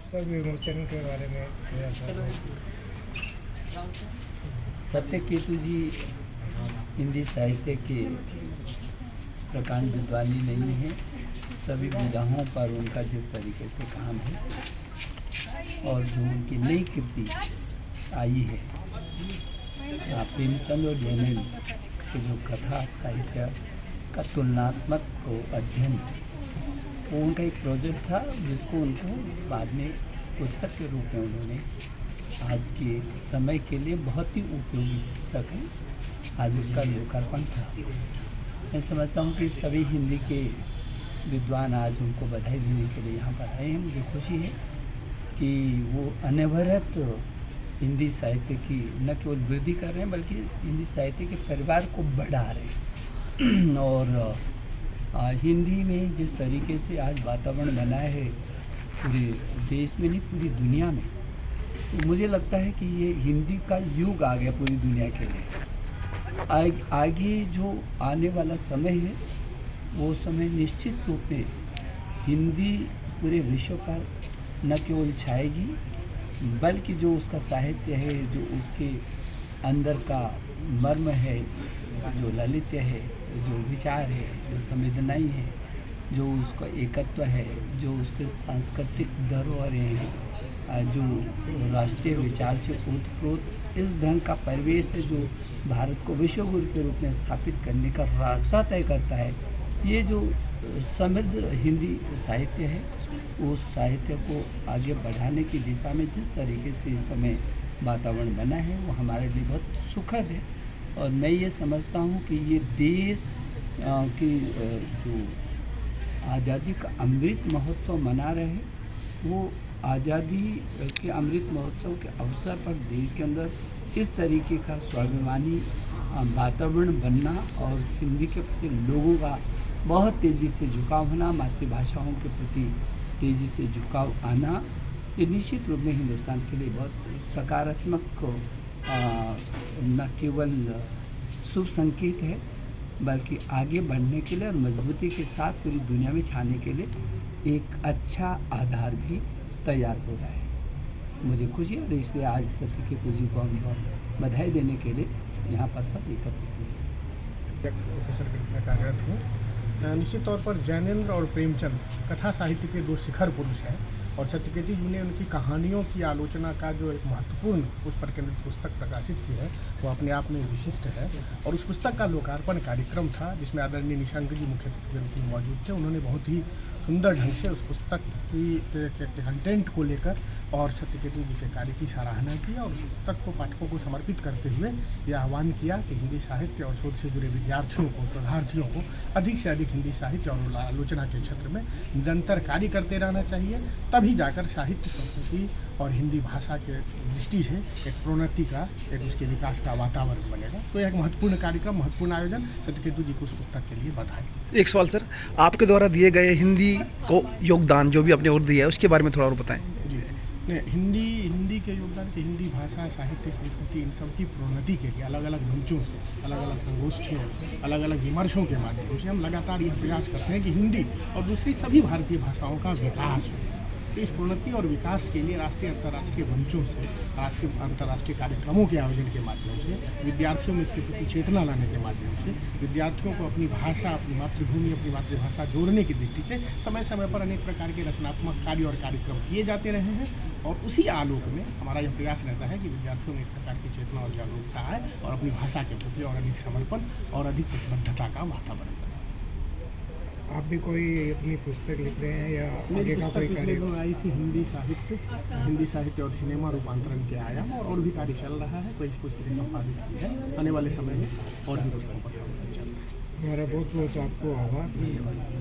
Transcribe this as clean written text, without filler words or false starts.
पुस्तक विमोचन के बारे में थोड़ा सा। सत्यकेतु जी हिंदी साहित्य के प्रकांड विद्वानी नहीं है। सभी विधाओं पर उनका जिस तरीके से काम है और जो उनकी नई कृति आई है, प्रेमचंद और जैनेन्द्र के जो कथा साहित्य का तुलनात्मक अध्ययन, वो उनका एक प्रोजेक्ट था जिसको उनको बाद में पुस्तक के रूप में उन्होंने आज के समय के लिए बहुत ही उपयोगी पुस्तक है, आज उसका लोकार्पण था। मैं समझता हूँ कि सभी हिंदी के विद्वान आज उनको बधाई देने के लिए यहाँ पर आए हैं। मुझे खुशी है कि वो अनवरत हिंदी साहित्य की न केवल वृद्धि कर रहे हैं बल्कि हिंदी साहित्य के परिवार को बढ़ा रहे हैं। और हिंदी में जिस तरीके से आज वातावरण बना है पूरे देश में नहीं पूरी दुनिया में, तो मुझे लगता है कि ये हिंदी का युग आ गया पूरी दुनिया के लिए। आगे जो आने वाला समय है वो समय निश्चित रूप में हिंदी पूरे विश्व पर न केवल छाएगी बल्कि जो उसका साहित्य है, जो उसके अंदर का मर्म है, जो ललित्य है, जो विचार है, जो संवेदनाएं है, जो उसका एकत्व है, जो उसके सांस्कृतिक धरोहरें हैं, जो राष्ट्रीय विचार से ओतप्रोत इस ढंग का परिवेश है जो भारत को विश्व गुरु के रूप में स्थापित करने का रास्ता तय करता है। ये जो समृद्ध हिंदी साहित्य है, उस साहित्य को आगे बढ़ाने की दिशा में जिस तरीके से इस समय वातावरण बना है वो हमारे लिए बहुत सुखद है। और मैं ये समझता हूँ कि ये देश की जो आज़ादी का अमृत महोत्सव मना रहे हैं, वो आज़ादी के अमृत महोत्सव के अवसर पर देश के अंदर इस तरीके का स्वाभिमानी वातावरण बनना और हिंदी के प्रति लोगों का बहुत तेज़ी से झुकाव होना, मातृभाषाओं के प्रति तेज़ी से झुकाव आना, ये निश्चित रूप में हिंदुस्तान के लिए बहुत सकारात्मक न केवल शुभ संकेत है बल्कि आगे बढ़ने के लिए और मजबूती के साथ पूरी दुनिया में छाने के लिए एक अच्छा आधार भी तैयार हो रहा है। मुझे खुशी है और इसलिए आज सत्यकेतु जी को हम बहुत बधाई देने के लिए यहाँ पर सब एकत्रित हुए। प्रोफेसर के रूप में कार्यरत हूँ। निश्चित तौर पर जैनेन्द्र और प्रेमचंद कथा साहित्य के दो शिखर पुरुष हैं और सत्यकेतु जी ने उनकी कहानियों की आलोचना का जो एक महत्वपूर्ण उस पर केंद्रित पुस्तक प्रकाशित की है वो अपने आप में विशिष्ट है। और उस पुस्तक का लोकार्पण कार्यक्रम था जिसमें आदरणीय निशंक जी मुख्य अतिथि के रूप में मौजूद थे। उन्होंने बहुत ही सुंदर ढंग से उस पुस्तक की कंटेंट को लेकर और सत्यकेतु जी के कार्य की सराहना की और उस पुस्तक को पाठकों को समर्पित करते हुए यह आह्वान किया कि हिंदी साहित्य और शोध से जुड़े विद्यार्थियों को, शोधार्थियों को अधिक से अधिक हिंदी साहित्य और आलोचना के क्षेत्र में निरंतर कार्य करते रहना चाहिए। तभी जाकर साहित्य, संस्कृति और हिंदी भाषा के दृष्टि से एक प्रोन्नति का, एक उसके विकास का वातावरण बनेगा। तो एक महत्वपूर्ण कार्यक्रम, महत्वपूर्ण आयोजन, सत्यकेतु जी को उस पुस्तक के लिए बधाई। एक सवाल सर, आपके द्वारा दिए गए हिंदी को योगदान जो भी आपने और दिया है उसके बारे में थोड़ा और बताएं। जी नहीं, हिंदी के योगदान के, हिंदी भाषा, साहित्य, संस्कृति, इन सब की प्रोन्नति के लिए अलग अलग मंचों से, अलग अलग संगोष्ठियों, अलग अलग विमर्शों के माध्यम से हम लगातार यह प्रयास करते हैं कि हिंदी और दूसरी सभी भारतीय भाषाओं का विकास हो। तो इस प्रोन्नति और विकास के लिए राष्ट्रीय अंतर्राष्ट्रीय मंचों से, राष्ट्रीय अंतर्राष्ट्रीय कार्यक्रमों के आयोजन के माध्यम से, विद्यार्थियों में इसके प्रति चेतना लाने के माध्यम से, विद्यार्थियों को अपनी भाषा, अपनी मातृभूमि, अपनी मातृभाषा जोड़ने की दृष्टि से समय समय पर अनेक प्रकार के रचनात्मक कार्य और कार्यक्रम किए जाते रहे हैं। और उसी आलोक में हमारा यह प्रयास रहता है कि विद्यार्थियों में एक प्रकार की चेतना और जागरूकता आए और अपनी भाषा के प्रति और अधिक समर्पण और अधिक प्रतिबद्धता का वातावरण बने। आप भी कोई अपनी पुस्तक लिख रहे हैं या मेरी आगे का पुस्तक कोई पिछले कार्य? दिनों आई थी हिंदी साहित्य और सिनेमा रूपांतरण के आयाम, और भी कार्य चल रहा है। कोई इस पुस्तक संपादित की है, आने वाले समय में और भी पुस्तकों पर काम चल रहा है। हमारा बहुत बहुत आपको आभार।